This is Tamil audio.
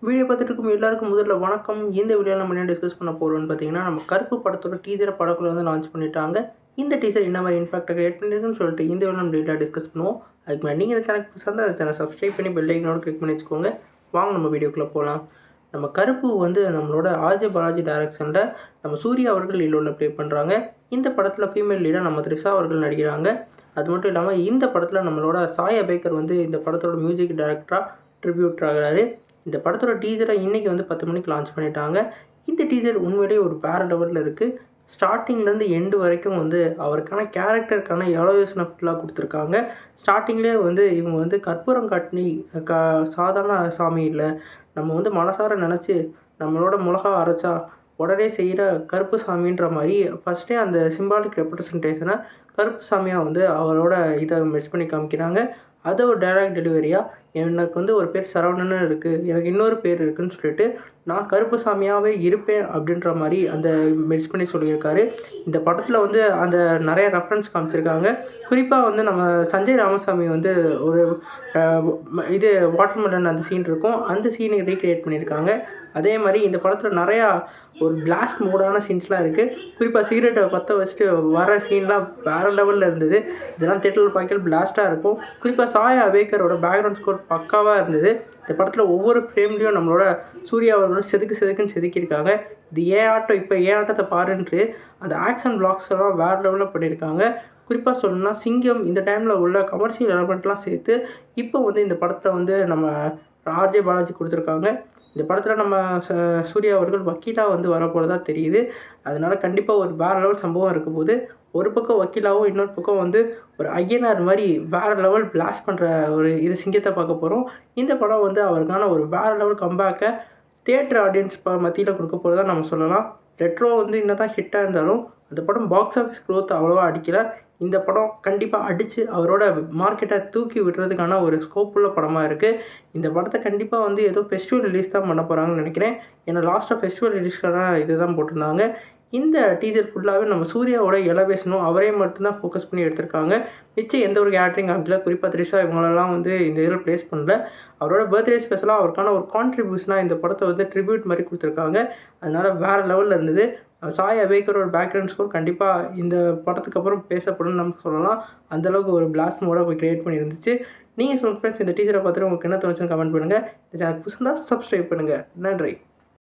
வீடியோ பார்த்துட்டு இருக்கும் எல்லாருக்கும் முதல்ல வணக்கம். இந்த வீடியோவில் நம்ம என்ன டிஸ்கஸ் பண்ண போகிறோம்னு பார்த்தீங்கன்னா, நம்ம கருப்பு படத்தோட டீசரை படக்குள்ள வந்து லான்ச் பண்ணிட்டாங்க. இந்த டீசர் என்ன மாதிரி இம்பாக்ட் கிரியேட் பண்ணியிருக்குன்னு சொல்லிட்டு இந்த வீடியோ நம்ம டீட்டெயிலாக டிஸ்கஸ் பண்ணுவோம். அதுக்கு மேலே நீங்கள் இந்த சேனல் புதுசாக அந்த சேனல் சப்ஸ்கிரைப் பண்ணி பெல் ஐக்கனோட கிளிக் பண்ணி வச்சுக்கோங்க. வாங்க நம்ம வீடியோக்குள்ளே போகலாம். நம்ம கருப்பு வந்து நம்மளோட ஆர்ஜே பாலாஜி டைரக்ஷனில் நம்ம சூர்யா அவர்கள் ஹீரோவில் ப்ளே பண்ணுறாங்க. இந்த படத்தில் ஃபீமேல் லீடாக நம்ம த்ரிஷா அவர்கள் நடிக்கிறாங்க. அது மட்டும் இல்லாமல் இந்த படத்தில் நம்மளோட சாய் அபேக்கர் வந்து இந்த படத்தோட மியூசிக் டைரக்டராக ட்ரிபியூட் ஆகிறாரு. இந்த படத்தோட டீசரை இன்றைக்கி வந்து 10 மணிக்கு லான்ச் பண்ணிட்டாங்க. இந்த டீசர் உண்மையிலேயே ஒரு வேறு லெவலில் இருக்குது. ஸ்டார்டிங்லேருந்து எண்டு வரைக்கும் வந்து அவருக்கான கேரக்டருக்கான எலோவேஷனை ஃபுல்லாக கொடுத்துருக்காங்க. ஸ்டார்டிங்லேயே வந்து இவங்க வந்து கற்பூரம் காட்டினி சாதாரண சாமி இல்லை, நம்ம வந்து மனசார நினச்சி நம்மளோட மிளகா அரைச்சா உடனே செய்கிற கருப்பு சாமின்ற மாதிரி ஃபஸ்ட்டே அந்த சிம்பாலிக் ரெப்ரசன்டேஷனை கருப்பு சாமியாக வந்து அவரோட இதை மிஸ் பண்ணி காமிக்கிறாங்க. அது ஒரு டைலாக் டெலிவரியாக எனக்கு வந்து ஒரு பேர் சரவணன்னு இருக்குது, எனக்கு இன்னொரு பேர் இருக்குதுன்னு சொல்லிட்டு நான் கருப்பு சாமியாகவே இருப்பேன் அப்படின்ற மாதிரி அந்த மிஸ் பண்ணி சொல்லியிருக்காரு. இந்த படத்தில் வந்து அந்த நிறைய ரெஃபரன்ஸ் காமிச்சிருக்காங்க. குறிப்பாக வந்து நம்ம சஞ்சய் ராமசாமி வந்து ஒரு இது வாட்டர்மெலன் அந்த சீன் இருக்கும், அந்த சீனை ரீக்ரியேட் பண்ணியிருக்காங்க. அதே மாதிரி இந்த படத்தில் நிறையா ஒரு பிளாஸ்ட் மோடான சீன்ஸ்லாம் இருக்குது. குறிப்பாக சிகரெட்டை பற்ற வச்சுட்டு வர சீன்லாம் வேறு லெவலில் இருந்தது. இதெல்லாம் தேட்டரில் பார்க்கல பிளாஸ்ட்டாக இருக்கும். குறிப்பாக சாய் அபேக்கரோட பேக்ரவுண்ட் ஸ்கோர் பக்காவாக இருந்தது. இந்த படத்தில் ஒவ்வொரு ஃப்ரேம்லேயும் நம்மளோட சூர்யா அவர்களோட செதுக்குன்னு செதுக்கியிருக்காங்க. இது ஏன் ஆட்டம், இப்போ ஏன் ஆட்டத்தை பாருன்ட்டு அந்த ஆக்ஷன் பிளாக்ஸ் எல்லாம் வேறு லெவலில் பண்ணியிருக்காங்க. குறிப்பாக சொல்லணும்னா சிங்கம் இந்த டைமில் உள்ள கமர்ஷியல் எலமெண்ட்லாம் சேர்த்து இப்போ வந்து இந்த படத்தை வந்து நம்ம ஆர்ஜே பாலாஜி கொடுத்துருக்காங்க. இந்த படத்தில் நம்ம சூர்யா அவர்கள் வக்கீலாக வந்து வரப்போகிறதா தெரியுது. அதனால் கண்டிப்பாக ஒரு வேறு லெவல் சம்பவம் இருக்க போது. ஒரு பக்கம் வக்கீலாகவும் இன்னொரு பக்கம் வந்து ஒரு ஐயனார் மாதிரி வேறு லெவல் பிளாஸ்ட் பண்ணுற ஒரு இது சிங்கத்தை பார்க்க போகிறோம். இந்த படம் வந்து அவருக்கான ஒரு வேறு லெவல் கம்பேக்கை தியேட்டர் ஆடியன்ஸ் மத்தியில் கொடுக்க போகிறதா நம்ம சொல்லலாம். ரெட்ரோ வந்து என்ன தான் ஹிட்டாக இருந்தாலும் அந்த படம் பாக்ஸ் ஆஃபீஸ் க்ரோத் அவ்வளோவா அடிக்கலை. இந்த படம் கண்டிப்பாக அடித்து அவரோட மார்க்கெட்டை தூக்கி விடுறதுக்கான ஒரு ஸ்கோப் உள்ள படமாக இருக்குது. இந்த படத்தை கண்டிப்பாக வந்து ஏதோ ஃபெஸ்டிவல் ரிலீஸ் தான் பண்ண போகிறாங்கன்னு நினைக்கிறேன். ஏன்னா லாஸ்ட்டாக ஃபெஸ்டிவல் ரிலீஸ்க்கான இது தான் போட்டிருந்தாங்க. இந்த டீசர் ஃபுல்லாகவே நம்ம சூர்யாவோட எலவேஷனும் அவரே மட்டும்தான் ஃபோக்கஸ் பண்ணி எடுத்திருக்காங்க. மிச்சம் எந்த ஒரு கேட்ரிங் ஆகல. குறிப்பாக த்ரிஷா இவங்களெல்லாம் வந்து இந்த இதில் ப்ளேஸ் பண்ணல. அவரோட பர்த்டே ஸ்பெஷலாக அவருக்கான ஒரு கான்ட்ரிபியூஷனாக இந்த படத்தை வந்து ட்ரிபியூட் மாதிரி கொடுத்துருக்காங்க. அதனால் வேறு லெவலில் இருந்தது. சாய் அபேக்கரோட பேக்ரவுண்ட் ஸ்கோர் கண்டிப்பாக இந்த படத்துக்கு அப்புறம் பேசப்படும்னு நம்ம சொல்லலாம். அந்தளவுக்கு ஒரு பிளாஸ்ட் மோடாக போய் க்ரியேட் பண்ணியிருந்துச்சு. நீங்கள் சொல்லுங்கள் ஃப்ரெண்ட்ஸ், இந்த டீச்சரை பார்த்துட்டு உங்களுக்கு என்ன தோணுச்சுன்னு கமெண்ட் பண்ணுங்கள். இந்த சேனல் புதுசாக சப்ஸ்கிரைப் பண்ணுங்கள். நன்றி.